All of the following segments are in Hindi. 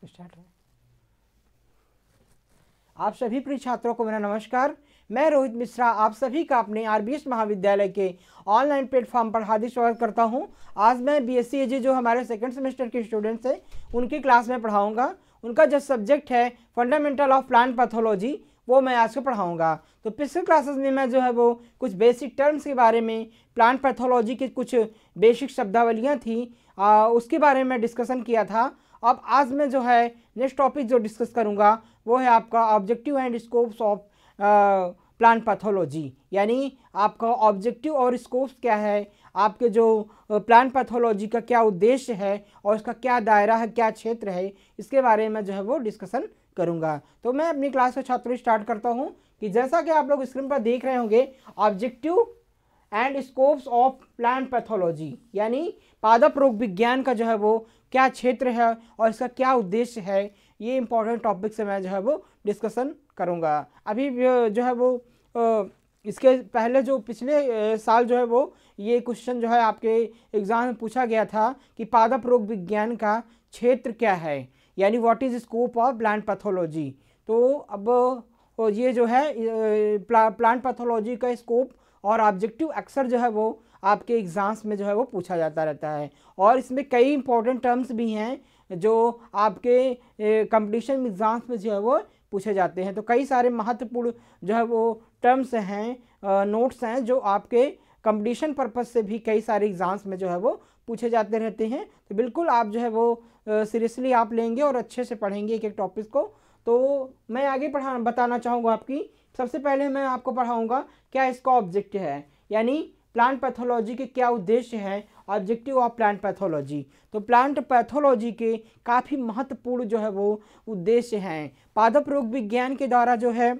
स्टार्ट है। आप सभी प्रिय छात्रों को मेरा नमस्कार। मैं रोहित मिश्रा आप सभी का अपने आरबीएस महाविद्यालय के ऑनलाइन प्लेटफॉर्म पर हार्दिक स्वागत करता हूं। आज मैं बीएससी एजी जो हमारे सेकंड सेमेस्टर के स्टूडेंट्स हैं उनकी क्लास में पढ़ाऊंगा। उनका जो सब्जेक्ट है फंडामेंटल ऑफ प्लांट पैथोलॉजी, वो मैं आज को पढ़ाऊंगा। तो पिछले क्लासेस में मैं जो है वो कुछ बेसिक टर्म्स के बारे में, प्लांट पैथोलॉजी की कुछ बेसिक शब्दावलियाँ थी उसके बारे में डिस्कशन किया था। अब आज मैं जो है नेक्स्ट टॉपिक जो डिस्कस करूंगा वो है आपका objective and scopes of plant pathology, यानी आपका ऑब्जेक्टिव और स्कोप्स क्या है, आपके जो प्लांट पैथोलॉजी का क्या उद्देश्य है और इसका क्या दायरा है, क्या क्षेत्र है, इसके बारे में जो है वो डिस्कशन करूंगा। तो मैं अपनी क्लास के छात्रों स्टार्ट करता हूं कि जैसा कि आप लोग स्क्रीन पर देख रहे होंगे, objective and scopes of plant pathology यानी पादप रोग विज्ञान का जो है वो क्या क्षेत्र है और इसका क्या उद्देश्य है, ये इंपॉर्टेंट टॉपिक से मैं जो है वो डिस्कशन करूँगा। अभी जो है वो इसके पहले जो पिछले साल जो है वो ये क्वेश्चन जो है आपके एग्ज़ाम में पूछा गया था कि पादप रोग विज्ञान का क्षेत्र क्या है, यानी what is scope of plant pathology. तो अब ये जो है प्लांट पैथोलॉजी का स्कोप और ऑब्जेक्टिव अक्सर जो है वो आपके एग्ज़ाम्स में जो है वो पूछा जाता रहता है और इसमें कई इंपॉर्टेंट टर्म्स भी हैं जो आपके कंपटीशन एग्ज़ाम्स में जो है वो पूछे जाते हैं। तो कई सारे महत्वपूर्ण जो है वो टर्म्स हैं, नोट्स हैं जो आपके कंपटीशन पर्पस से भी कई सारे एग्ज़ाम्स में जो है वो पूछे जाते रहते हैं। तो बिल्कुल आप जो है वो सीरियसली आप लेंगे और अच्छे से पढ़ेंगे एक एक टॉपिक को। तो मैं आगे बताना चाहूँगा आपकी सबसे पहले मैं आपको पढ़ाऊँगा क्या इसका ऑब्जेक्टिव है, यानी प्लांट पैथोलॉजी के क्या उद्देश्य है, ऑब्जेक्टिव ऑफ प्लांट पैथोलॉजी। तो प्लांट पैथोलॉजी के काफ़ी महत्वपूर्ण जो है वो उद्देश्य हैं। पादप रोग विज्ञान के द्वारा जो है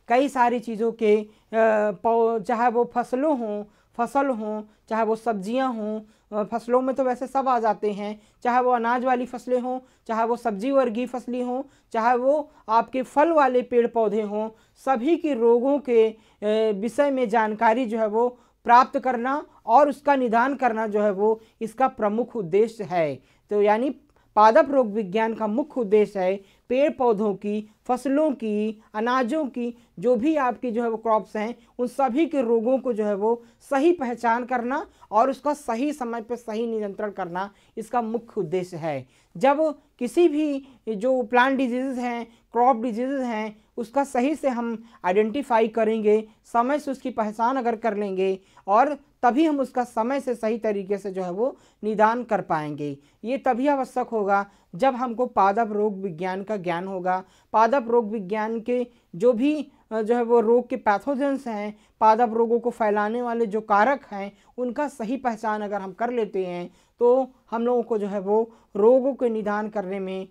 कई सारी चीज़ों के चाहे वो फसल हों, चाहे वो सब्जियां हों, फसलों में तो वैसे सब आ जाते हैं, चाहे वो अनाज वाली फसलें हों, चाहे वो सब्जी वर्गीय फसलें हों, चाहे वो आपके फल वाले पेड़ पौधे हों, सभी के रोगों के विषय में जानकारी जो है वो प्राप्त करना और उसका निदान करना जो है वो इसका प्रमुख उद्देश्य है। तो यानी पादप रोग विज्ञान का मुख्य उद्देश्य है पेड़ पौधों की, फसलों की, अनाजों की, जो भी आपकी जो है वो क्रॉप्स हैं, उन सभी के रोगों को जो है वो सही पहचान करना और उसका सही समय पर सही नियंत्रण करना इसका मुख्य उद्देश्य है। जब किसी भी जो प्लांट डिजीज़ हैं, क्रॉप डिजीज़ हैं, उसका सही से हम आइडेंटिफाई करेंगे, समय से उसकी पहचान अगर कर लेंगे और तभी हम उसका समय से सही तरीके से जो है वो निदान कर पाएंगे। ये तभी आवश्यक होगा जब हमको पादप रोग विज्ञान का ज्ञान होगा। पादप रोग विज्ञान के जो भी जो है वो रोग के पैथोजेंस हैं, पादप रोगों को फैलाने वाले जो कारक हैं, उनका सही पहचान अगर हम कर लेते हैं तो हम लोगों को जो है वो रोगों के निदान करने में,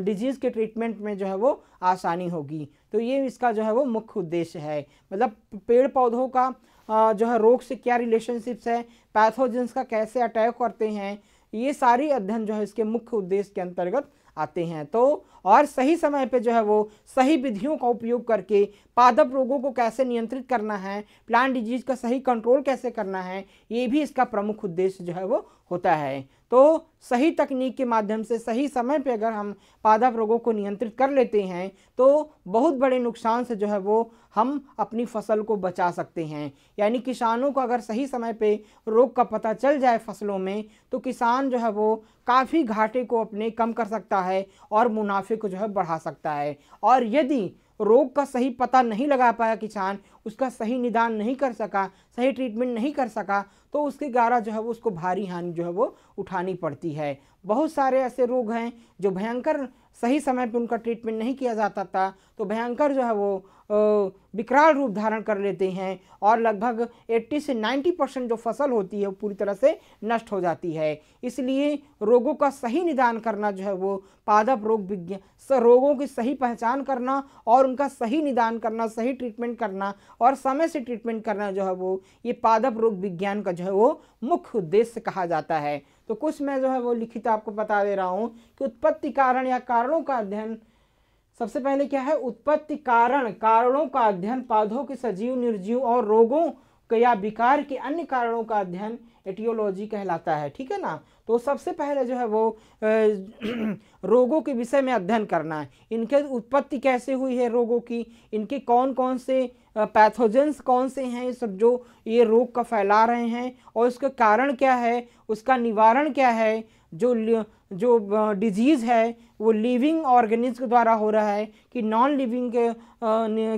डिजीज़ के ट्रीटमेंट में जो है वो आसानी होगी। तो ये इसका जो है वो मुख्य उद्देश्य है। मतलब पेड़ पौधों का जो है रोग से क्या रिलेशनशिप्स है, पैथोजेंस का कैसे अटैक करते हैं, ये सारी अध्ययन जो है इसके मुख्य उद्देश्य के अंतर्गत आते हैं। तो और सही समय पे जो है वो सही विधियों का उपयोग करके पादप रोगों को कैसे नियंत्रित करना है, प्लांट डिजीज का सही कंट्रोल कैसे करना है, ये भी इसका प्रमुख उद्देश्य जो है वो होता है। तो सही तकनीक के माध्यम से सही समय पे अगर हम पादप रोगों को नियंत्रित कर लेते हैं तो बहुत बड़े नुकसान से जो है वो हम अपनी फसल को बचा सकते हैं। यानी किसानों को अगर सही समय पे रोग का पता चल जाए फसलों में तो किसान जो है वो काफ़ी घाटे को अपने कम कर सकता है और मुनाफे को जो है बढ़ा सकता है। और यदि रोग का सही पता नहीं लगा पाया किसान, उसका सही निदान नहीं कर सका, सही ट्रीटमेंट नहीं कर सका, तो उसके द्वारा जो है वो उसको भारी हानि जो है वो उठानी पड़ती है। बहुत सारे ऐसे रोग हैं जो भयंकर सही समय पे उनका ट्रीटमेंट नहीं किया जाता था तो भयंकर जो है वो विकराल रूप धारण कर लेते हैं और लगभग 80 से 90% जो फसल होती है वो पूरी तरह से नष्ट हो जाती है। इसलिए रोगों का सही निदान करना जो है वो पादप रोग विज्ञान, रोगों की सही पहचान करना और उनका सही निदान करना, सही ट्रीटमेंट करना और समय से ट्रीटमेंट करना जो है वो ये पादप रोग विज्ञान का जो है वो मुख्य उद्देश्य कहा जाता है। तो कुछ मैं जो है वो लिखित आपको बता दे रहा हूँ कि उत्पत्ति कारण या कारणों का अध्ययन सबसे पहले क्या है, उत्पत्ति कारणों का अध्ययन, पौधों के सजीव निर्जीव और रोगों या विकार के अन्य कारणों का अध्ययन एटियोलॉजी कहलाता है। ठीक है ना। तो सबसे पहले जो है वो रोगों के विषय में अध्ययन करना है। इनके उत्पत्ति कैसे हुई है रोगों की, इनके कौन कौन से पैथोजेंस कौन से हैं सब जो ये रोग का फैला रहे हैं, और उसका कारण क्या है, उसका निवारण क्या है। जो डिजीज़ है वो लिविंग ऑर्गेनिज्म के द्वारा हो रहा है कि नॉन लिविंग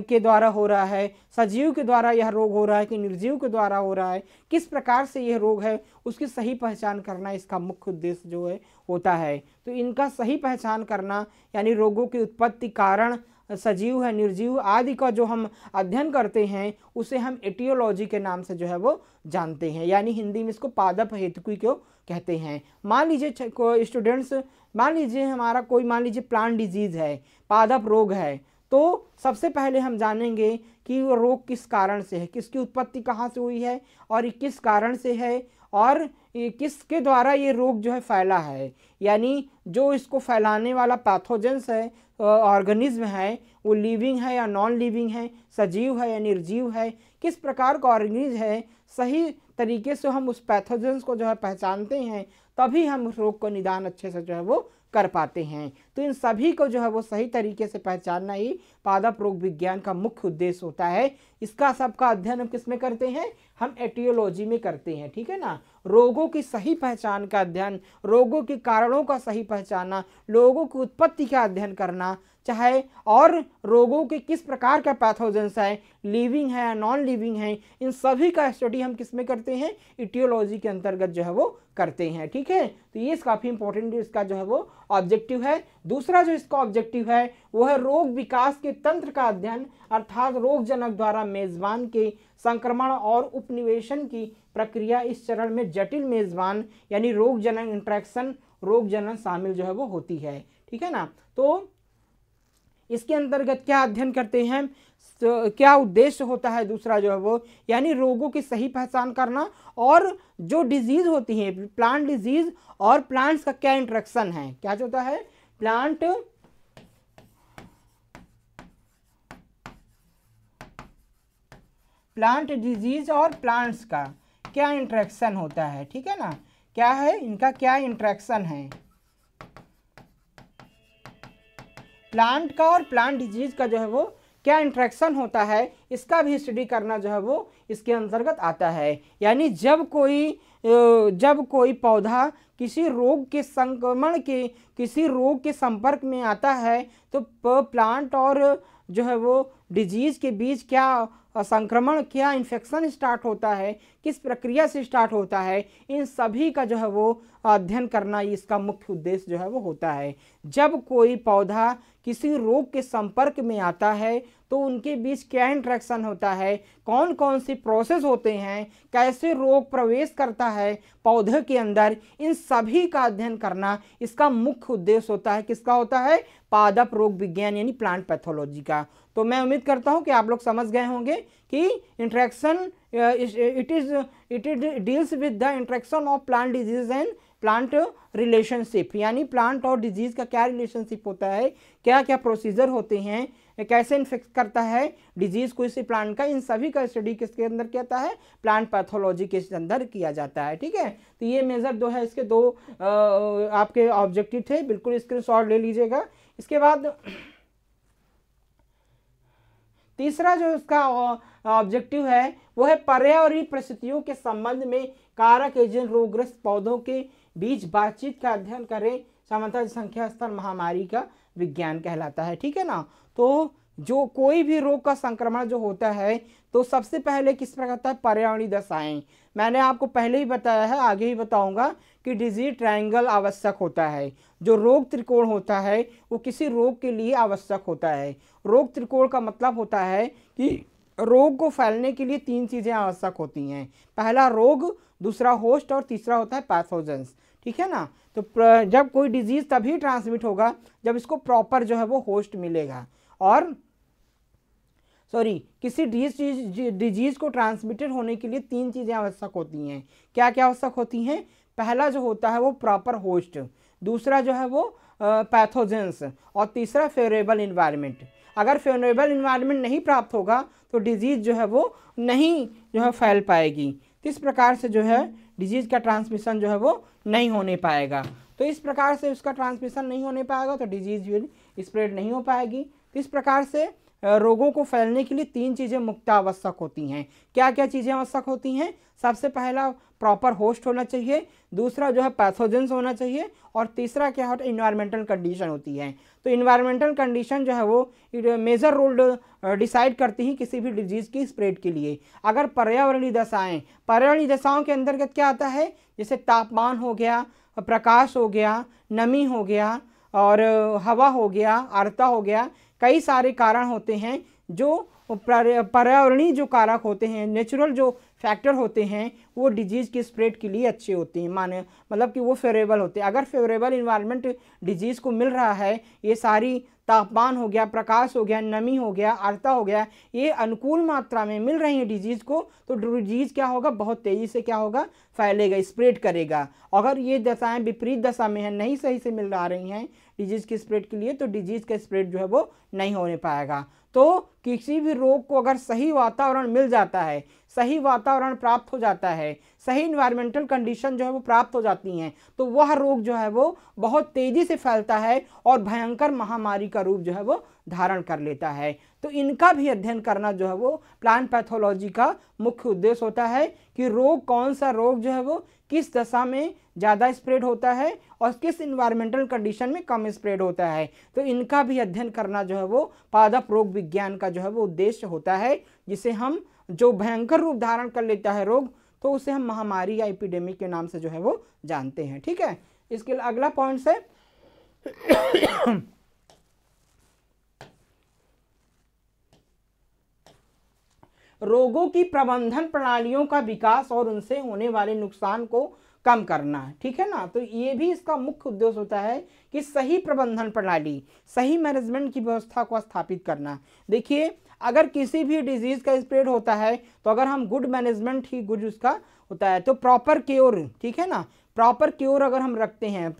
के द्वारा हो रहा है, सजीव के द्वारा यह रोग हो रहा है कि निर्जीव के द्वारा हो रहा है, किस प्रकार से यह रोग है उसकी सही पहचान करना इसका मुख्य उद्देश्य जो है होता है। तो इनका सही पहचान करना यानी रोगों की उत्पत्ति, कारण, सजीव है निर्जीव आदि का जो हम अध्ययन करते हैं उसे हम एटियोलॉजी के नाम से जो है वो जानते हैं, यानी हिंदी में इसको पादप हेतुकी क्यों कहते हैं। मान लीजिए स्टूडेंट्स, मान लीजिए हमारा कोई मान लीजिए प्लांट डिजीज़ है, पादप रोग है, तो सबसे पहले हम जानेंगे कि वो रोग किस कारण से है, किसकी उत्पत्ति कहाँ से हुई है और ये किस कारण से है और ये किसके द्वारा ये रोग जो है फैला है, यानी जो इसको फैलाने वाला पैथोजेंस है, ऑर्गेनिज्म है, वो लिविंग है या नॉन लिविंग है, सजीव है या निर्जीव है, किस प्रकार का ऑर्गेनिज्म है। सही तरीके से हम उस पैथोजेंस को जो है पहचानते हैं तभी हम रोग को निदान अच्छे से जो है वो कर पाते हैं। तो इन सभी को जो है वो सही तरीके से पहचानना ही पादप रोग विज्ञान का मुख्य उद्देश्य होता है। इसका सबका अध्ययन हम किस में करते हैं, हम एटियोलॉजी में करते हैं, ठीक है ना। रोगों की सही पहचान का अध्ययन, रोगों के कारणों का सही पहचानना, लोगों की उत्पत्ति का अध्ययन करना, चाहे और रोगों के किस प्रकार का पैथोजेंस है, लिविंग है या नॉन लिविंग है, इन सभी का स्टडी हम किस में करते हैं, एटियोलॉजी के अंतर्गत जो है वो करते हैं, ठीक है। तो ये काफ़ी इंपॉर्टेंट इसका जो है वो ऑब्जेक्टिव है। दूसरा जो इसका ऑब्जेक्टिव है वो है रोग विकास के तंत्र का अध्ययन, अर्थात रोगजनक द्वारा मेजबान के संक्रमण और उपनिवेशन की प्रक्रिया। इस चरण में जटिल मेजबान यानी रोगजनक इंट्रैक्शन, रोगजनक शामिल जो है वो होती है, ठीक है ना। तो इसके अंतर्गत क्या अध्ययन करते हैं, क्या उद्देश्य होता है, दूसरा जो है वो यानी रोगों की सही पहचान करना, और जो डिजीज होती है प्लांट डिजीज और प्लांट्स का क्या इंटरेक्शन है, क्या होता है प्लांट डिजीज और प्लांट्स का क्या इंटरेक्शन होता है, ठीक है ना, क्या है इनका क्या इंटरेक्शन है, प्लांट का और प्लांट डिजीज का जो है वो क्या इंट्रैक्शन होता है, इसका भी स्टडी करना जो है वो इसके अंतर्गत आता है। यानी जब कोई पौधा किसी रोग के संक्रमण के किसी रोग के संपर्क में आता है तो प्लांट और जो है वो डिजीज के बीच क्या संक्रमण, क्या इन्फेक्शन स्टार्ट होता है, किस प्रक्रिया से स्टार्ट होता है, इन सभी का जो है वो अध्ययन करना इसका मुख्य उद्देश्य जो है वो होता है। जब कोई पौधा किसी रोग के संपर्क में आता है तो उनके बीच क्या इंट्रैक्शन होता है, कौन कौन सी प्रोसेस होते हैं, कैसे रोग प्रवेश करता है पौधे के अंदर, इन सभी का अध्ययन करना इसका मुख्य उद्देश्य होता है। किसका होता है, पादप रोग विज्ञान यानी प्लांट पैथोलॉजी का। तो मैं उम्मीद करता हूं कि आप लोग समझ गए होंगे कि interaction it deals with the interaction of plant disease and plant relationship, यानी प्लांट और डिजीज का क्या रिलेशनशिप होता है, क्या क्या प्रोसीजर होते हैं, कैसे इन्फेक्ट करता है डिजीज को इसी प्लांट का, इन सभी का स्टडी किसके अंदर किया जाता है, प्लांट पैथोलॉजी के अंदर किया जाता है, ठीक है। तो ये मेजर दो है, इसके दो आपके ऑब्जेक्टिव थे, बिल्कुल स्क्रीनशॉट ले लीजिएगा। इसके बाद तीसरा जो इसका ऑब्जेक्टिव है वो है पर्यावरणीय परिस्थितियों के संबंध में कारक एजेंट रोगग्रस्त पौधों के बीच बातचीत का अध्ययन करें, सामान्यतः संख्या स्तर महामारी का विज्ञान कहलाता है, ठीक है ना। तो जो कोई भी रोग का संक्रमण जो होता है तो सबसे पहले किस प्रकार होता है, पर्यावरणीय दशाएं। मैंने आपको पहले ही बताया है, आगे ही बताऊंगा कि डिजीज ट्रायंगल आवश्यक होता है। जो रोग त्रिकोण होता है वो किसी रोग के लिए आवश्यक होता है। रोग त्रिकोण का मतलब होता है कि रोग को फैलने के लिए तीन चीज़ें आवश्यक होती हैं, पहला रोग, दूसरा होस्ट और तीसरा होता है पैथोजेंस, ठीक है ना। तो जब कोई डिजीज़ तभी ट्रांसमिट होगा जब इसको प्रॉपर जो है वो होस्ट मिलेगा, और किसी डिजीज को ट्रांसमिटेड होने के लिए तीन चीज़ें आवश्यक होती हैं। क्या क्या आवश्यक होती हैं, पहला जो होता है वो प्रॉपर होस्ट, दूसरा जो है वो पैथोजेंस, और तीसरा फेवरेबल इन्वायरमेंट। अगर फेवरेबल इन्वायरमेंट नहीं प्राप्त होगा तो डिजीज़ जो है वो नहीं जो है फैल पाएगी। इस प्रकार से जो है डिजीज़ का ट्रांसमिशन जो है वो नहीं होने पाएगा। तो इस प्रकार से उसका ट्रांसमिशन नहीं होने पाएगा तो डिजीज़ विल स्प्रेड नहीं हो पाएगी। तो इस प्रकार से रोगों को फैलने के लिए 3 चीज़ें मुख्यतः आवश्यक होती हैं। क्या क्या चीज़ें आवश्यक होती हैं? सबसे पहला प्रॉपर होस्ट होना चाहिए, दूसरा जो है पैथोजेंस होना चाहिए, और तीसरा क्या होता है, इन्वायरमेंटल कंडीशन होती है। तो इन्वायरमेंटल कंडीशन जो है वो मेजर रोल डिसाइड करती हैं किसी भी डिजीज़ की स्प्रेड के लिए। अगर पर्यावरणीय दशाओं के अंतर्गत क्या आता है, जैसे तापमान हो गया, प्रकाश हो गया, नमी हो गया, और हवा हो गया, आर्द्रता हो गया, कई सारे कारण होते हैं जो पर्यावरणीय जो कारक होते हैं, नेचुरल जो फैक्टर होते हैं, वो डिजीज़ की स्प्रेड के लिए अच्छे होते हैं, मतलब कि वो फेवरेबल होते हैं। अगर फेवरेबल इन्वायरमेंट डिजीज़ को मिल रहा है, ये सारी तापमान हो गया, प्रकाश हो गया, नमी हो गया, आर्द्रता हो गया, ये अनुकूल मात्रा में मिल रही है डिजीज़ को, तो डिजीज़ क्या होगा, बहुत तेज़ी से क्या होगा, फैलेगा, स्प्रेड करेगा। अगर ये दशाएं विपरीत दशा में हैं, नहीं सही से मिल रही हैं डिजीज़ की स्प्रेड के लिए, तो डिजीज़ का स्प्रेड जो है वो नहीं होने पाएगा। तो किसी भी रोग को अगर सही वातावरण मिल जाता है, सही वातावरण प्राप्त हो जाता है, सही इन्वायरमेंटल कंडीशन जो है वो प्राप्त हो जाती हैं, तो वह रोग जो है वो बहुत तेज़ी से फैलता है और भयंकर महामारी का रूप जो है वो धारण कर लेता है। तो इनका भी अध्ययन करना जो है वो प्लांट पैथोलॉजी का मुख्य उद्देश्य होता है कि रोग, कौन सा रोग जो है वो किस दशा में ज़्यादा स्प्रेड होता है और किस इन्वायरमेंटल कंडीशन में कम स्प्रेड होता है। तो इनका भी अध्ययन करना जो है वो पादप रोग विज्ञान का जो है वो उद्देश्य होता है, जिसे हम, जो भयंकर रूप धारण कर लेता है रोग, तो उसे हम महामारी या एपिडेमिक के नाम से जो है वो जानते हैं। ठीक है, इसके अगला पॉइंट है रोगों की प्रबंधन प्रणालियों का विकास और उनसे होने वाले नुकसान को कम करना। ठीक है ना, तो ये भी इसका मुख्य उद्देश्य होता है कि सही प्रबंधन प्रणाली, सही मैनेजमेंट की व्यवस्था को स्थापित करना। देखिए, अगर किसी भी डिजीज़ का स्प्रेड होता है, तो अगर हम गुड मैनेजमेंट ही गुड उसका होता है, तो प्रॉपर क्योर, ठीक है ना, प्रॉपर क्योर अगर हम रखते हैं,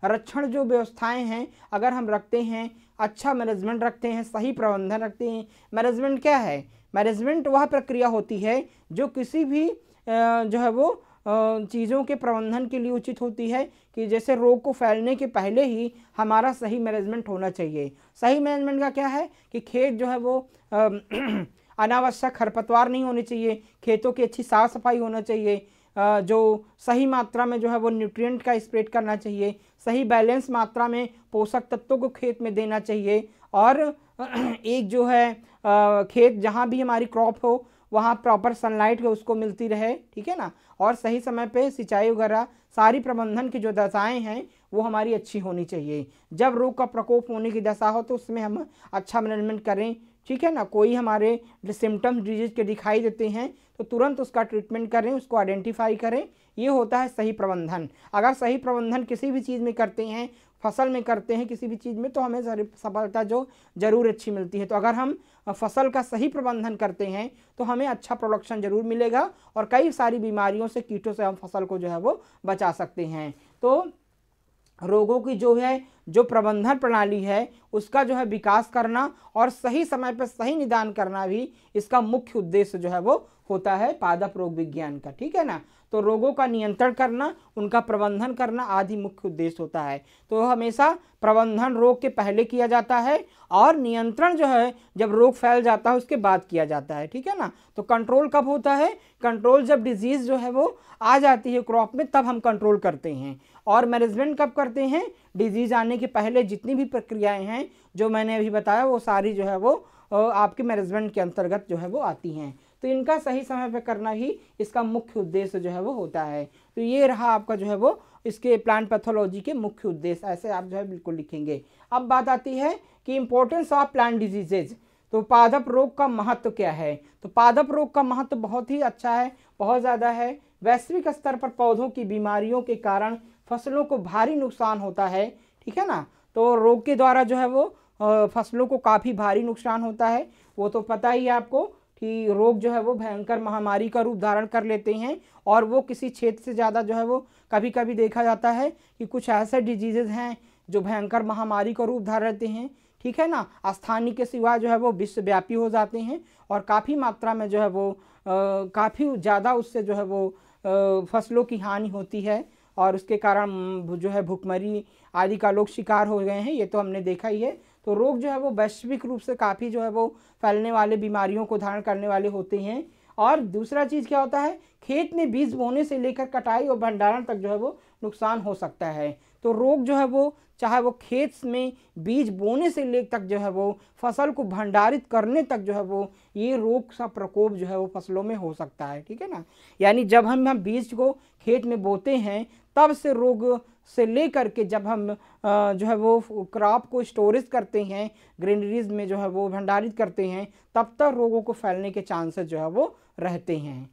रक्षण जो व्यवस्थाएं हैं अगर हम रखते हैं, अच्छा मैनेजमेंट रखते हैं, सही प्रबंधन रखते हैं। मैनेजमेंट क्या है? मैनेजमेंट वह प्रक्रिया होती है जो किसी भी जो है वो चीज़ों के प्रबंधन के लिए उचित होती है, कि जैसे रोग को फैलने के पहले ही हमारा सही मैनेजमेंट होना चाहिए। सही मैनेजमेंट का क्या है कि खेत जो है वो अनावश्यक खरपतवार नहीं होने चाहिए, खेतों की अच्छी साफ सफाई होना चाहिए, जो सही मात्रा में जो है वो न्यूट्रिएंट का स्प्रेड करना चाहिए, सही बैलेंस मात्रा में पोषक तत्वों को खेत में देना चाहिए, और एक जो है खेत जहाँ भी हमारी क्रॉप हो वहाँ प्रॉपर सनलाइट उसको मिलती रहे, ठीक है ना, और सही समय पे सिंचाई वगैरह, सारी प्रबंधन की जो दशाएं हैं वो हमारी अच्छी होनी चाहिए। जब रोग का प्रकोप होने की दशा हो तो उसमें हम अच्छा मैनेजमेंट करें, ठीक है ना। कोई हमारे सिम्टम्स डिजीज के दिखाई देते हैं तो तुरंत उसका ट्रीटमेंट करें, उसको आइडेंटिफाई करें, ये होता है सही प्रबंधन। अगर सही प्रबंधन किसी भी चीज़ में करते हैं, फसल में करते हैं, किसी भी चीज़ में, तो हमें सफलता जो ज़रूर अच्छी मिलती है। तो अगर हम फसल का सही प्रबंधन करते हैं तो हमें अच्छा प्रोडक्शन ज़रूर मिलेगा और कई सारी बीमारियों से, कीटों से हम फसल को जो है वो बचा सकते हैं। तो रोगों की जो प्रबंधन प्रणाली है उसका जो है विकास करना और सही समय पर सही निदान करना भी इसका मुख्य उद्देश्य जो है वो होता है पादप रोग विज्ञान का, ठीक है ना। तो रोगों का नियंत्रण करना, उनका प्रबंधन करना आदि मुख्य उद्देश्य होता है। तो हमेशा प्रबंधन रोग के पहले किया जाता है और नियंत्रण जो है जब रोग फैल जाता है उसके बाद किया जाता है, ठीक है ना। तो कंट्रोल कब होता है? कंट्रोल जब डिजीज़ जो है वो आ जाती है क्रॉप में, तब हम कंट्रोल करते हैं। और मैनेजमेंट कब करते हैं? डिजीज़ आने के पहले जितनी भी प्रक्रियाएं हैं जो मैंने अभी बताया वो सारी जो है वो आपके मैनेजमेंट के अंतर्गत जो है वो आती हैं। तो इनका सही समय पर करना ही इसका मुख्य उद्देश्य जो है वो होता है। तो ये रहा आपका जो है वो इसके प्लांट पैथोलॉजी के मुख्य उद्देश्य, ऐसे आप जो है बिल्कुल लिखेंगे। अब बात आती है कि इम्पोर्टेंस ऑफ प्लांट डिजीजेज। तो पादप रोग का महत्व क्या है? तो पादप रोग का महत्व बहुत ही अच्छा है, बहुत ज़्यादा है। वैश्विक स्तर पर पौधों की बीमारियों के कारण फसलों को भारी नुकसान होता है, ठीक है ना। तो रोग के द्वारा जो है वो फसलों को काफ़ी भारी नुकसान होता है। वो तो पता ही है आपको कि रोग जो है वो भयंकर महामारी का रूप धारण कर लेते हैं और वो किसी क्षेत्र से ज़्यादा जो है वो कभी कभी देखा जाता है कि कुछ ऐसे डिजीज़ेज हैं जो भयंकर महामारी का रूप धारण लेते हैं, ठीक है ना। स्थानीय के सिवा जो है वो विश्वव्यापी हो जाते हैं और काफ़ी मात्रा में जो है वो काफ़ी ज़्यादा उससे जो है वो फसलों की हानि होती है और उसके कारण जो है भुखमरी आदि का लोग शिकार हो गए हैं, ये तो हमने देखा ही है। तो रोग जो है वो वैश्विक रूप से काफ़ी जो है वो फैलने वाले बीमारियों को धारण करने वाले होते हैं। और दूसरा चीज़ क्या होता है, खेत में बीज बोने से लेकर कटाई और भंडारण तक जो है वो नुकसान हो सकता है। तो रोग जो है वो चाहे वो खेत में बीज बोने से ले तक जो है वो फसल को भंडारित करने तक जो है वो ये रोग का प्रकोप जो है वो फसलों में हो सकता है, ठीक है ना। यानी जब हम बीज को खेत में बोते हैं तब से रोग से लेकर के जब हम जो है वो क्रॉप को स्टोरेज करते हैं, ग्रेनरीज में जो है वो भंडारित करते हैं, तब तक रोगों को फैलने के चांसेस जो है वो रहते हैं।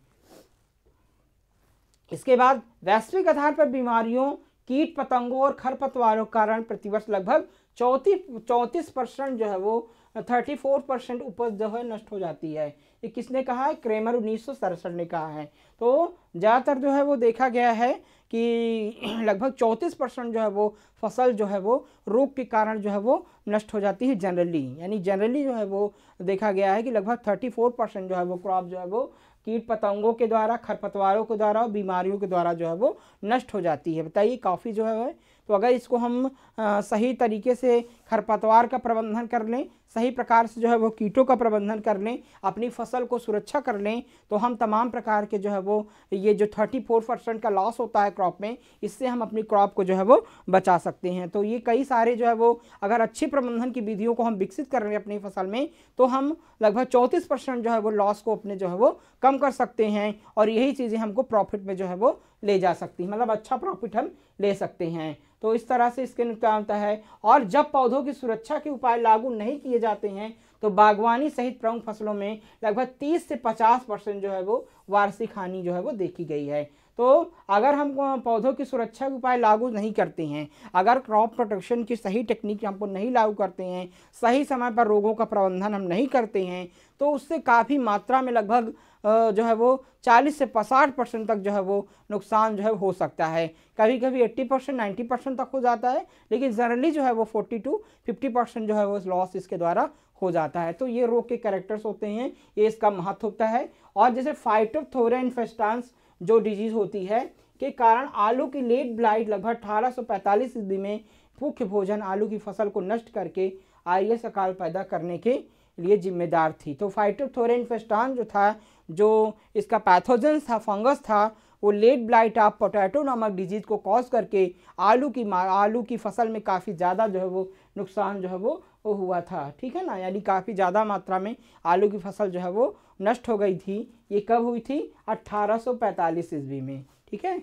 इसके बाद वैश्विक आधार पर बीमारियों, कीट पतंगों और खरपतवारों के कारण प्रतिवर्ष लगभग 34% जो है वो 34% उपज जो है नष्ट हो जाती है। ये किसने कहा है, क्रेमर 1967 ने कहा है। तो ज़्यादातर जो है वो देखा गया है कि लगभग 34% जो है वो फसल जो है वो रोग के कारण जो है वो नष्ट हो जाती है जनरली। यानी जनरली जो है वो देखा गया है कि लगभग 34% जो है वो क्रॉप जो है वो कीट पतंगों के द्वारा, खरपतवारों के द्वारा और बीमारियों के द्वारा जो है वो नष्ट हो जाती है। बताइए, काफ़ी जो है तो अगर इसको हम सही तरीके से खरपतवार का प्रबंधन कर लें, सही प्रकार से जो है वो कीटों का प्रबंधन कर लें, अपनी फसल को सुरक्षा कर लें, तो हम तमाम प्रकार के जो है वो ये जो 34% का लॉस होता है क्रॉप में, इससे हम अपनी क्रॉप को जो है वो बचा सकते हैं। तो ये कई सारे जो है वो अगर अच्छी प्रबंधन की विधियों को हम विकसित कर रहे हैं अपनी फसल में, तो हम लगभग 34% जो है वो लॉस को अपने जो है वो कम कर सकते हैं। और यही चीज़ें हमको प्रॉफिट में जो है वो ले जा सकती हैं, मतलब अच्छा प्रॉफिट हम ले सकते हैं। तो इस तरह से इसके नुकसान होता है। और जब पौधों की सुरक्षा के उपाय लागू नहीं किए जाते हैं तो बागवानी सहित प्रमुख फसलों में लगभग 30 से 50% जो है वो वार्षिक हानि जो है वो देखी गई है। तो अगर हम पौधों की सुरक्षा के उपाय लागू नहीं करते हैं, अगर क्रॉप प्रोटेक्शन की सही टेक्निक हमको नहीं लागू करते हैं, सही समय पर रोगों का प्रबंधन हम नहीं करते हैं, तो उससे काफ़ी मात्रा में लगभग जो है वो 40 से 60% तक जो है वो नुकसान जो है हो सकता है। कभी कभी 80%, 90% तक हो जाता है, लेकिन जनरली जो है वो 40 to 50% जो है वो लॉस इसके द्वारा हो जाता है। तो ये रोग के कैरेक्टर्स होते हैं, ये इसका महत्व होता है। और जैसे फाइटोप्थोरा इन्फेस्टांस जो डिजीज होती है के कारण आलू की लेट ब्लाइट लगभग 1845 ईस्वी में मुख्य भोजन आलू की फसल को नष्ट करके आईएस अकाल पैदा करने के लिए जिम्मेदार थी। तो फाइटोप्थोरा इन्फेस्टांस जो था, जो इसका पैथोजन था, फंगस था, वो लेट ब्लाइट ऑफ पोटैटो नामक डिजीज को कॉज करके आलू की फसल में काफ़ी ज़्यादा जो है वो नुकसान जो है वो हुआ था, ठीक है ना। यानी काफ़ी ज़्यादा मात्रा में आलू की फसल जो है वो नष्ट हो गई थी। ये कब हुई थी, 1845 ईस्वी में, ठीक है।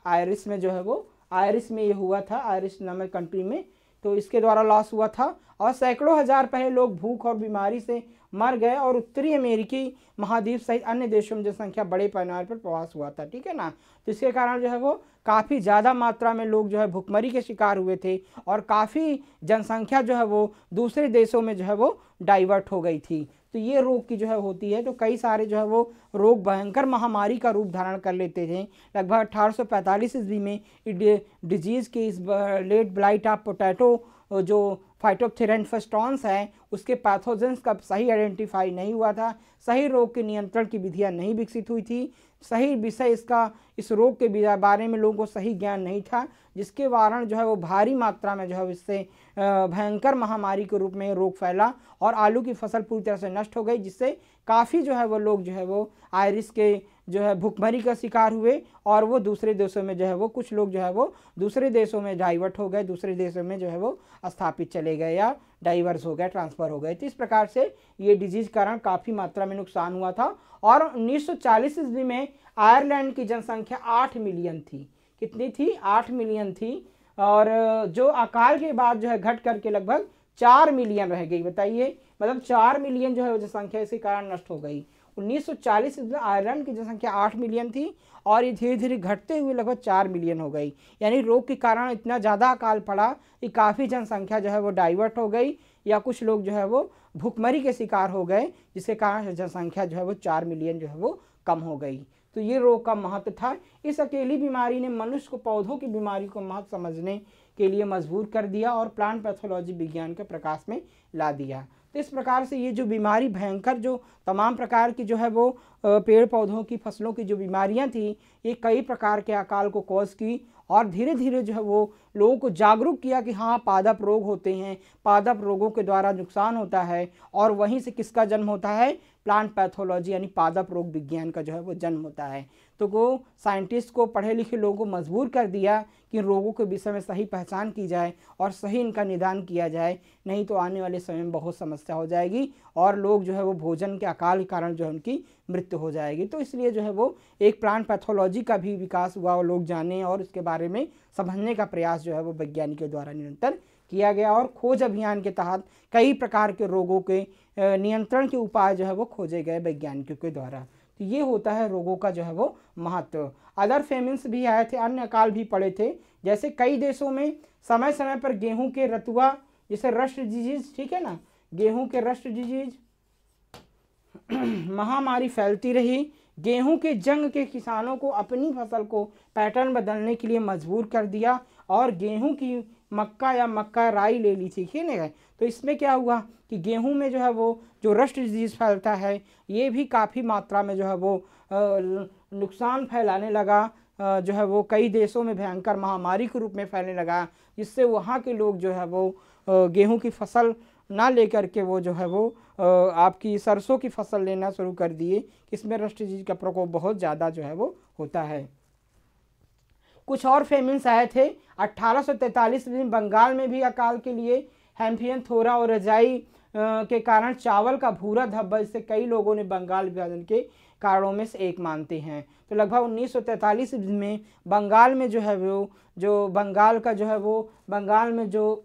आयरिश में जो है वो आयरिश में ये हुआ था, आयरिश नामक कंट्री में। तो इसके द्वारा लॉस हुआ था और सैकड़ों हजार पहले लोग भूख और बीमारी से मर गए और उत्तरी अमेरिकी महाद्वीप सहित अन्य देशों में जनसंख्या बड़े पैमाने पर प्रवास हुआ था, ठीक है ना। तो इसके कारण जो है वो काफ़ी ज़्यादा मात्रा में लोग जो है भुखमरी के शिकार हुए थे और काफ़ी जनसंख्या जो है वो दूसरे देशों में जो है वो डाइवर्ट हो गई थी। तो ये रोग की जो है होती है। तो कई सारे जो है वो रोग भयंकर महामारी का रूप धारण कर लेते थे। लगभग 1845 ईस्वी में डिजीज़ के इस लेट ब्लाइट ऑफ पोटैटो जो फाइटोप्थोरा इन्फेस्टांस है उसके पैथोजेंस का सही आइडेंटिफाई नहीं हुआ था, सही रोग के नियंत्रण की विधियां नहीं विकसित हुई थी, सही विषय इस रोग के बारे में लोगों को सही ज्ञान नहीं था, जिसके कारण जो है वो भारी मात्रा में जो है इससे भयंकर महामारी के रूप में रोग फैला और आलू की फसल पूरी तरह से नष्ट हो गई, जिससे काफ़ी जो है वो लोग जो है वो आयरिश के जो है भुखमरी का शिकार हुए और वो दूसरे देशों में जो है वो कुछ लोग जो है वो दूसरे देशों में डाइवर्ट हो गए, दूसरे देशों में जो है वो स्थापित चले गए या डाइवर्स हो गए, ट्रांसफ़र हो गए। तो इस प्रकार से ये डिजीज़ कारण काफ़ी मात्रा में नुकसान हुआ था। और 1940 ईस्वी में आयरलैंड की जनसंख्या 8 मिलियन थी। कितनी थी, 8 मिलियन थी। और जो अकाल के बाद जो है घट करके लगभग 4 मिलियन रह गई। बताइए, मतलब 4 मिलियन जो है वो जनसंख्या इसी कारण नष्ट हो गई। 1940 में आयरलैंड की जनसंख्या 8 मिलियन थी और ये धीरे धीरे घटते हुए लगभग 4 मिलियन हो गई। यानी रोग के कारण इतना ज़्यादा अकाल पड़ा कि काफ़ी जनसंख्या जो है वो डाइवर्ट हो गई या कुछ लोग जो है वो भुखमरी के शिकार हो गए, जिसके कारण जनसंख्या जो है वो 4 मिलियन जो है वो कम हो गई। तो ये रोग का महत्व था। इस अकेली बीमारी ने मनुष्य को पौधों की बीमारी को महत्व समझने के लिए मजबूर कर दिया और प्लांट पैथोलॉजी विज्ञान के प्रकाश में ला दिया। तो इस प्रकार से ये जो बीमारी भयंकर, जो तमाम प्रकार की जो है वो पेड़ पौधों की फसलों की जो बीमारियां थी, ये कई प्रकार के अकाल को कॉज की और धीरे धीरे जो है वो लोगों को जागरूक किया कि हाँ पादप रोग होते हैं, पादप रोगों के द्वारा नुकसान होता है। और वहीं से किसका जन्म होता है? प्लांट पैथोलॉजी यानी पादप रोग विज्ञान का जो है वो जन्म होता है। तो वो साइंटिस्ट को, पढ़े लिखे लोगों को मजबूर कर दिया कि रोगों के विषय में सही पहचान की जाए और सही इनका निदान किया जाए, नहीं तो आने वाले समय में बहुत समस्या हो जाएगी और लोग जो है वो भोजन के अकाल के कारण जो है उनकी मृत्यु हो जाएगी। तो इसलिए जो है वो एक प्लांट पैथोलॉजी का भी विकास हुआ और लोग जाने और इसके बारे में समझने का प्रयास जो है वो वैज्ञानिकों द्वारा निरंतर किया गया। और खोज अभियान के तहत कई प्रकार के रोगों के नियंत्रण के उपाय जो है वो खोजे गए वैज्ञानिकों के द्वारा। तो ये होता है रोगों का जो है वो महत्व। अदर फेमिन्स भी आए थे, अन्य अकाल भी पड़े थे, जैसे कई देशों में समय समय पर गेहूं के रतुआ, जैसे रस्ट डिजीज, ठीक है ना, गेहूं के रस्ट डिजीज महामारी फैलती रही। गेहूं के जंग के किसानों को अपनी फसल को पैटर्न बदलने के लिए मजबूर कर दिया और गेहूं की मक्का या मक्का राई ले ली थी, ठीक है। तो इसमें क्या हुआ कि गेहूं में जो है वो जो रस्ट डिजीज फैलता है, ये भी काफ़ी मात्रा में जो है वो नुकसान फैलाने लगा, जो है वो कई देशों में भयंकर महामारी के रूप में फैलने लगा, जिससे वहाँ के लोग जो है वो गेहूं की फसल ना लेकर के वो जो है वो आपकी सरसों की फसल लेना शुरू कर दिए। इसमें रस्ट डिजीज का प्रकोप बहुत ज़्यादा जो है वो होता है। कुछ और फेमिन्स आए थे 1843 में बंगाल में भी अकाल के लिए। हैम्फियन थोरा और रजाई के कारण चावल का भूरा धब्बा, इससे कई लोगों ने बंगाल विभाजन के कारणों में से एक मानते हैं। तो लगभग 1943 में बंगाल में जो है वो जो बंगाल का जो है वो बंगाल में जो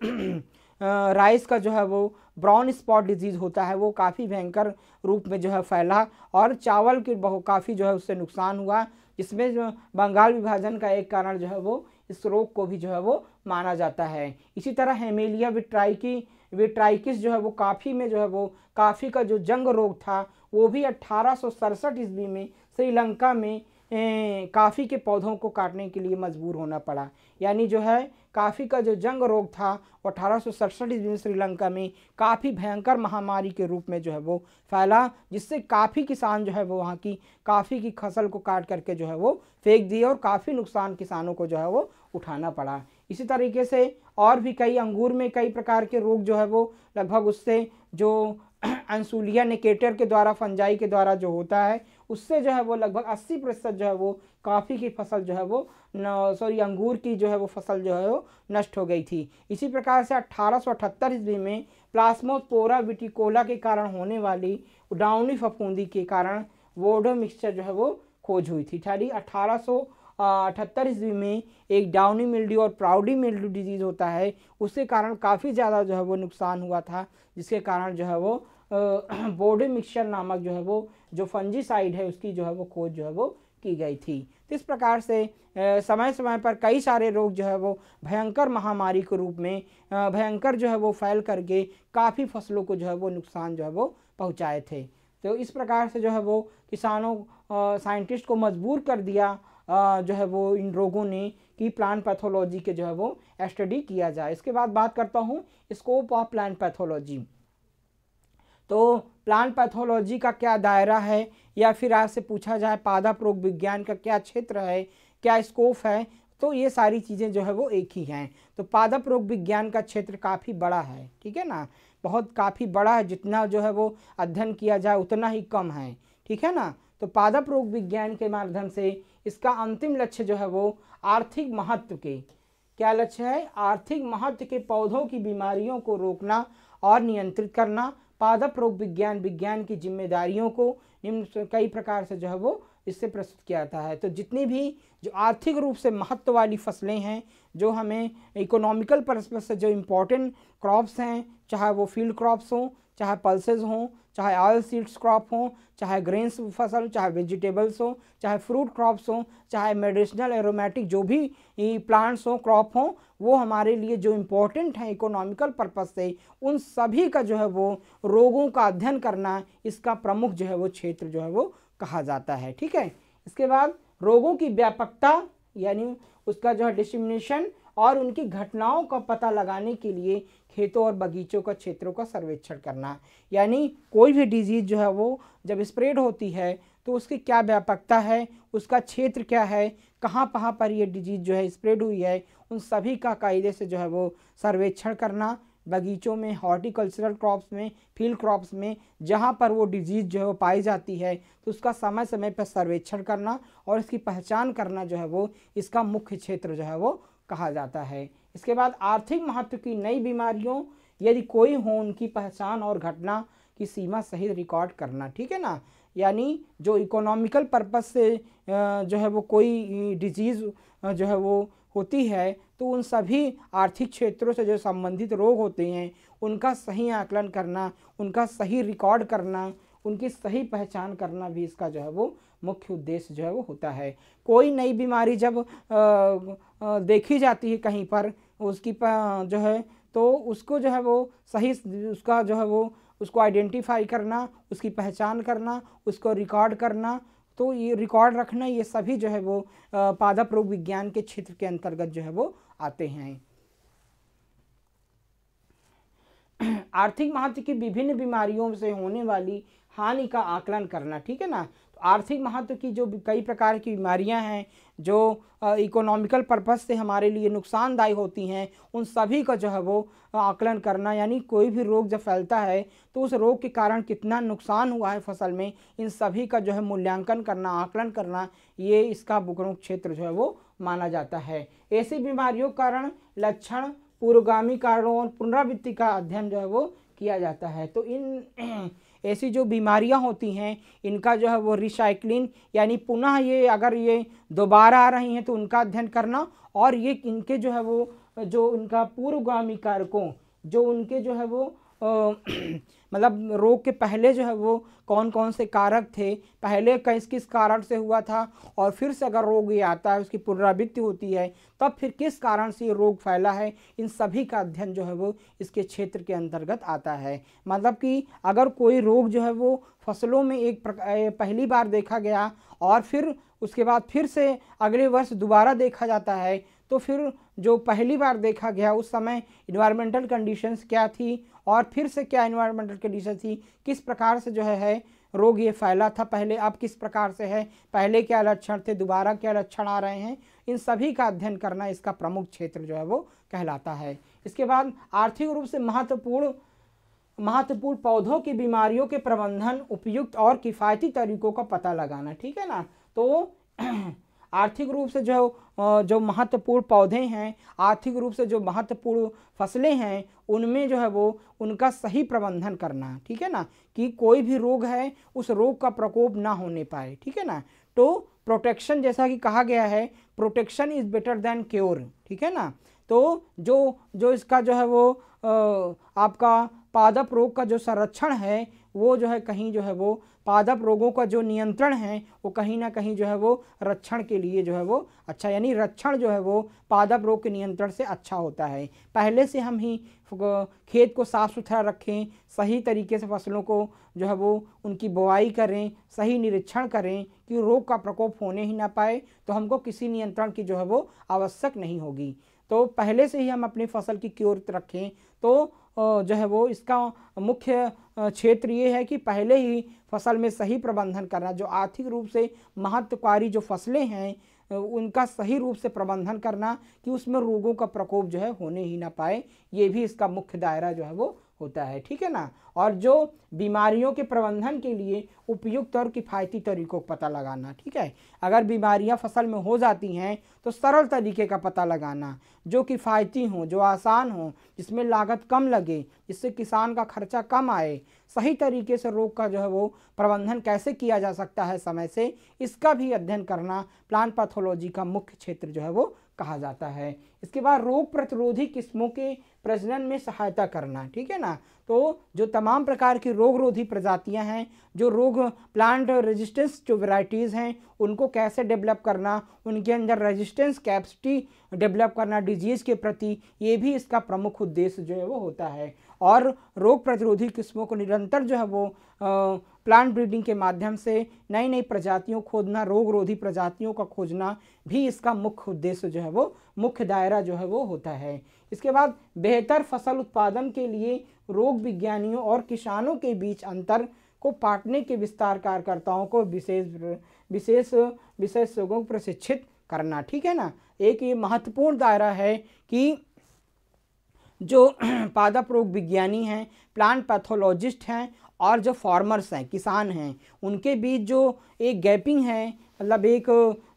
राइस का जो है वो ब्राउन स्पॉट डिजीज़ होता है, वो काफ़ी भयंकर रूप में जो है फैला और चावल के काफ़ी जो है उससे नुकसान हुआ, जिसमें जो बंगाल विभाजन का एक कारण जो है वो इस रोग को भी जो है वो माना जाता है। इसी तरह हेमेलिया विट्राइकिस जो है वो काफ़ी में जो है वो काफ़ी का जो जंग रोग था, वो भी 1867 ईस्वी में श्रीलंका में काफ़ी के पौधों को काटने के लिए मजबूर होना पड़ा। यानी जो है काफ़ी का जो जंग रोग था वो 1867 ईस्वी में श्रीलंका में काफ़ी भयंकर महामारी के रूप में जो है वो फैला, जिससे काफ़ी किसान जो है वो वहाँ की काफ़ी की फसल को काट करके जो है वो फेंक दिए और काफ़ी नुकसान किसानों को जो है वो उठाना पड़ा। इसी तरीके से और भी कई अंगूर में कई प्रकार के रोग जो है वो लगभग उससे जो अंसुलिया निकेटर के द्वारा, फंजाई के द्वारा जो होता है, उससे जो है वो लगभग 80% जो है वो काफ़ी की फसल जो है वो अंगूर की जो है वो फसल जो है वो नष्ट हो गई थी। इसी प्रकार से 1878 ईस्वी में प्लास्मोस्पोरा विटिकोला के कारण होने वाली डाउनी फफूंदी के कारण वोडो मिक्सचर जो है वो खोज हुई थी। 1878 ईस्वी में एक डाउनी मिल्ड्यू और प्राउडी मिल्ड्यू डिजीज़ होता है, उसके कारण काफ़ी ज़्यादा जो है वो नुकसान हुआ था, जिसके कारण जो है वो बोडो मिक्सचर नामक जो है वो जो फंजीसाइड है उसकी जो है वो खोज जो है वो की गई थी। तो इस प्रकार से समय समय पर कई सारे रोग जो है वो भयंकर महामारी के रूप में भयंकर जो है वो फैल करके काफ़ी फसलों को जो है वो नुकसान जो है वो पहुँचाए थे। तो इस प्रकार से जो है वो किसानों साइंटिस्ट को मजबूर कर दिया जो है वो इन रोगों ने कि प्लांट पैथोलॉजी के जो है वो स्टडी किया जाए। इसके बाद बात करता हूँ स्कोप ऑफ प्लांट पैथोलॉजी। तो प्लांट पैथोलॉजी का क्या दायरा है, या फिर आपसे पूछा जाए पादप रोग विज्ञान का क्या क्षेत्र है, क्या स्कोप है, तो ये सारी चीज़ें जो है वो एक ही हैं। तो पादप रोग विज्ञान का क्षेत्र काफ़ी बड़ा है, ठीक है ना, बहुत काफ़ी बड़ा है। जितना जो है वो अध्ययन किया जाए उतना ही कम है, ठीक है ना। तो पादप रोग विज्ञान के माध्यम से इसका अंतिम लक्ष्य जो है वो आर्थिक महत्व के, क्या लक्ष्य है, आर्थिक महत्व के पौधों की बीमारियों को रोकना और नियंत्रित करना। पादप रोग विज्ञान की जिम्मेदारियों को निम्न कई प्रकार से जो है वो इससे प्रस्तुत किया जाता है। तो जितनी भी जो आर्थिक रूप से महत्व वाली फसलें हैं, जो हमें इकोनॉमिकल पर्पज से जो इम्पोर्टेंट क्रॉप्स हैं, चाहे वो फील्ड क्रॉप्स हों, चाहे पल्सेस हों, चाहे ऑयल सीड्स क्रॉप हों, चाहे ग्रेन्स फसल, चाहे वेजिटेबल्स हों, चाहे फ्रूट क्रॉप्स हों, चाहे मेडिसिनल एरोमेटिक जो भी प्लांट्स हों, क्रॉप हों, वो हमारे लिए जो इम्पोर्टेंट हैं इकोनॉमिकल पर्पस से, उन सभी का जो है वो रोगों का अध्ययन करना इसका प्रमुख जो है वो क्षेत्र जो है वो कहा जाता है, ठीक है। इसके बाद रोगों की व्यापकता यानी उसका जो है डिस्ट्रीब्यूशन और उनकी घटनाओं का पता लगाने के लिए खेतों और बगीचों का क्षेत्रों का सर्वेक्षण करना। यानी कोई भी डिजीज़ जो है वो जब स्प्रेड होती है तो उसकी क्या व्यापकता है, उसका क्षेत्र क्या है, कहाँ पर ये डिजीज़ जो है स्प्रेड हुई है, उन सभी का कायदे से जो है वो सर्वेक्षण करना। बगीचों में, हॉर्टिकल्चरल क्रॉप्स में, फील्ड क्रॉप्स में जहाँ पर वो डिजीज़ जो है वो पाई जाती है तो उसका समय समय पर सर्वेक्षण करना और इसकी पहचान करना जो है वो इसका मुख्य क्षेत्र जो है वो कहा जाता है। इसके बाद आर्थिक महत्व की नई बीमारियों यदि कोई हो उनकी पहचान और घटना की सीमा सहित रिकॉर्ड करना। ठीक है ना, यानी जो इकोनॉमिकल पर्पस से जो है वो कोई डिजीज़ जो है वो होती है तो उन सभी आर्थिक क्षेत्रों से जो संबंधित रोग होते हैं उनका सही आकलन करना, उनका सही रिकॉर्ड करना, उनकी सही पहचान करना भी इसका जो है वो मुख्य उद्देश्य जो है वो होता है। कोई नई बीमारी जब देखी जाती है कहीं पर उसकी जो है तो उसको जो है वो सही उसका जो है वो उसको आइडेंटिफाई करना, उसकी पहचान करना, उसको रिकॉर्ड करना, तो ये रिकॉर्ड रखना, ये सभी जो है वो पादप रोग विज्ञान के क्षेत्र के अंतर्गत जो है वो आते हैं। आर्थिक महत्व की विभिन्न बीमारियों से होने वाली हानि का आकलन करना। ठीक है ना, तो आर्थिक महत्व की जो कई प्रकार की बीमारियां हैं जो इकोनॉमिकल पर्पस से हमारे लिए नुकसानदायी होती हैं उन सभी का जो है वो आकलन करना। यानी कोई भी रोग जब फैलता है तो उस रोग के कारण कितना नुकसान हुआ है फसल में, इन सभी का जो है मूल्यांकन करना, आकलन करना, ये इसका प्रमुख क्षेत्र जो है वो माना जाता है। ऐसी बीमारियों के कारण लक्षण, पूर्वगामी कारणों और पुनरावृत्ति का अध्ययन जो है वो किया जाता है। तो इन ऐसी जो बीमारियां होती हैं इनका जो है वो रिसाइक्लिंग यानी पुनः ये अगर ये दोबारा आ रही हैं तो उनका अध्ययन करना, और ये इनके जो है वो जो उनका पूर्वगामी कारकों, जो उनके जो है वो मतलब रोग के पहले जो है वो कौन कौन से कारक थे, पहले किस किस कारण से हुआ था, और फिर से अगर रोग ये आता है उसकी पुनरावृत्ति होती है तब फिर किस कारण से ये रोग फैला है, इन सभी का अध्ययन जो है वो इसके क्षेत्र के अंतर्गत आता है। मतलब कि अगर कोई रोग जो है वो फसलों में पहली बार देखा गया और फिर उसके बाद फिर से अगले वर्ष दोबारा देखा जाता है तो फिर जो पहली बार देखा गया उस समय इन्वायरमेंटल कंडीशंस क्या थी और फिर से क्या इन्वायरमेंटल कंडीशन थी, किस प्रकार से जो है रोग ये फैला था पहले, अब किस प्रकार से है, पहले क्या लक्षण थे, दोबारा क्या लक्षण आ रहे हैं, इन सभी का अध्ययन करना इसका प्रमुख क्षेत्र जो है वो कहलाता है। इसके बाद आर्थिक रूप से महत्वपूर्ण पौधों की बीमारियों के प्रबंधन, उपयुक्त और किफ़ायती तरीकों का पता लगाना। ठीक है ना, तो आर्थिक रूप से जो महत्वपूर्ण पौधे हैं, आर्थिक रूप से जो महत्वपूर्ण फसलें हैं उनमें जो है वो उनका सही प्रबंधन करना। ठीक है ना, कि कोई भी रोग है उस रोग का प्रकोप ना होने पाए। ठीक है ना, तो प्रोटेक्शन जैसा कि कहा गया है protection is better than cure. ठीक है ना, तो जो इसका जो है वो आपका पादप रोग का जो संरक्षण है वो जो है कहीं जो है वो पादप रोगों का जो नियंत्रण है वो कहीं ना कहीं जो है वो रक्षण के लिए जो है वो अच्छा, यानी रक्षण जो है वो पादप रोग के नियंत्रण से अच्छा होता है। पहले से हम ही खेत को साफ़ सुथरा रखें, सही तरीके से फसलों को जो है वो उनकी बुआई करें, सही निरीक्षण करें कि रोग का प्रकोप होने ही ना पाए, तो हमको किसी नियंत्रण की जो है वो आवश्यक नहीं होगी। तो पहले से ही हम अपनी फसल की क्योर रखें तो जो है वो इसका मुख्य क्षेत्र ये है कि पहले ही फसल में सही प्रबंधन करना, जो आर्थिक रूप से महत्वकारी जो फसलें हैं उनका सही रूप से प्रबंधन करना कि उसमें रोगों का प्रकोप जो है होने ही ना पाए, ये भी इसका मुख्य दायरा जो है वो होता है। ठीक है ना, और जो बीमारियों के प्रबंधन के लिए उपयुक्त और किफ़ायती तरीकों का पता लगाना। ठीक है, अगर बीमारियां फसल में हो जाती हैं तो सरल तरीके का पता लगाना जो किफ़ायती हो, जो आसान हो, जिसमें लागत कम लगे, जिससे किसान का खर्चा कम आए, सही तरीके से रोग का जो है वो प्रबंधन कैसे किया जा सकता है समय से, इसका भी अध्ययन करना प्लांट पैथोलॉजी का मुख्य क्षेत्र जो है वो कहा जाता है। इसके बाद रोग प्रतिरोधी किस्मों के प्रजनन में सहायता करना। ठीक है ना, तो जो तमाम प्रकार की रोग रोधी प्रजातियां हैं, जो रोग प्लांट रेजिस्टेंस जो वैरायटीज़ हैं उनको कैसे डेवलप करना, उनके अंदर रेजिस्टेंस कैपेसिटी डेवलप करना डिजीज़ के प्रति, ये भी इसका प्रमुख उद्देश्य जो है वो होता है। और रोग प्रतिरोधी किस्मों को निरंतर जो है वो प्लांट ब्रीडिंग के माध्यम से नई नई प्रजातियों खोजना, रोग रोधी प्रजातियों का खोजना भी इसका मुख्य उद्देश्य जो है वो, मुख्य दायरा जो है वो होता है। इसके बाद बेहतर फसल उत्पादन के लिए रोग विज्ञानियों और किसानों के बीच अंतर को पाटने के विस्तार कार्यकर्ताओं को विशेषज्ञों को प्रशिक्षित करना। ठीक है ना, एक ये महत्वपूर्ण दायरा है कि जो पादप रोग विज्ञानी हैं, प्लांट पैथोलॉजिस्ट हैं और जो फार्मर्स हैं, किसान हैं, उनके बीच जो एक गैपिंग है, मतलब एक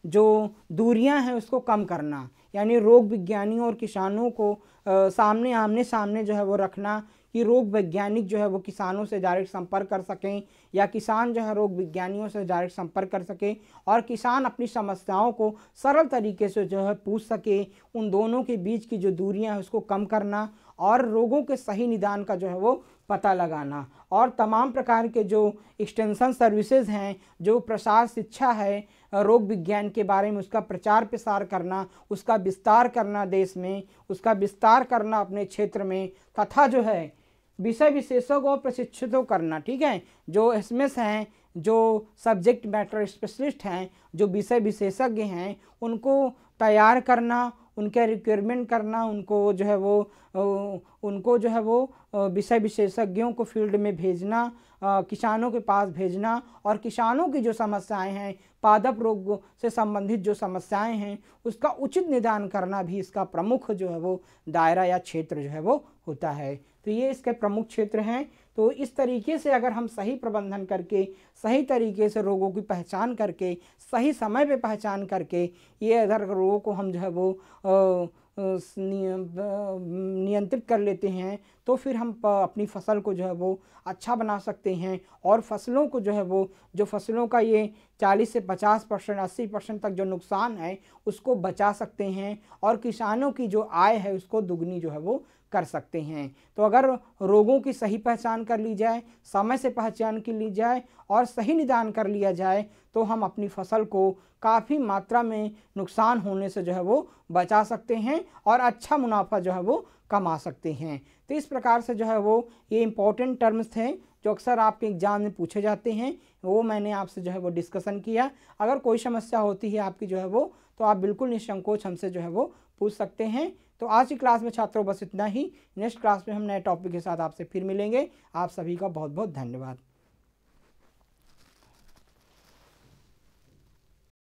जो दूरियां हैं उसको कम करना, यानी रोग विज्ञानियों और किसानों को आमने सामने जो है वो रखना कि रोग वैज्ञानिक जो है वो किसानों से डायरेक्ट संपर्क कर सकें या किसान जो है रोग विज्ञानियों से डायरेक्ट संपर्क कर सके और किसान अपनी समस्याओं को सरल तरीके से जो है पूछ सके। उन दोनों के बीच की जो दूरियां हैं उसको कम करना और रोगों के सही निदान का जो है वो पता लगाना और तमाम प्रकार के जो एक्सटेंशन सर्विसेज हैं, जो प्रसार शिक्षा है रोग विज्ञान के बारे में, उसका प्रचार प्रसार करना, उसका विस्तार करना देश में, उसका विस्तार करना अपने क्षेत्र में, तथा जो है विषय विशेषज्ञों और प्रशिक्षितों करना। ठीक है, जो एसएमएस हैं, जो सब्जेक्ट मैटर स्पेशलिस्ट हैं, जो विषय विशेषज्ञ हैं, उनको तैयार करना, उनके रिक्वायरमेंट करना, उनको जो है वो विषय विशेषज्ञों को फील्ड में भेजना, किसानों के पास भेजना और किसानों की जो समस्याएं हैं, पादप रोग से संबंधित जो समस्याएं हैं, उसका उचित निदान करना भी इसका प्रमुख जो है वो दायरा या क्षेत्र जो है वो होता है। तो ये इसके प्रमुख क्षेत्र हैं। तो इस तरीके से अगर हम सही प्रबंधन करके, सही तरीके से रोगों की पहचान करके, सही समय पे पहचान करके ये अगर रोगों को हम जो है वो नियंत्रित कर लेते हैं तो फिर हम अपनी फसल को जो है वो अच्छा बना सकते हैं और फसलों को जो है वो, जो फसलों का ये 40 से 50%, 80% तक जो नुकसान है उसको बचा सकते हैं और किसानों की जो आय है उसको दुगनी जो है वो कर सकते हैं। तो अगर रोगों की सही पहचान कर ली जाए, समय से पहचान की ली जाए और सही निदान कर लिया जाए तो हम अपनी फसल को काफ़ी मात्रा में नुकसान होने से जो है वो बचा सकते हैं और अच्छा मुनाफा जो है वो कमा सकते हैं। तो इस प्रकार से जो है वो ये इम्पोर्टेंट टर्म्स थे जो अक्सर आपके एग्जाम में पूछे जाते हैं, वो मैंने आपसे जो है वो डिस्कशन किया। अगर कोई समस्या होती है आपकी जो है वो, तो आप बिल्कुल निसंकोच हमसे जो है वो पूछ सकते हैं। तो आज की क्लास में छात्रों बस इतना ही। नेक्स्ट क्लास में हम नए टॉपिक के साथ आपसे फिर मिलेंगे। आप सभी का बहुत बहुत धन्यवाद।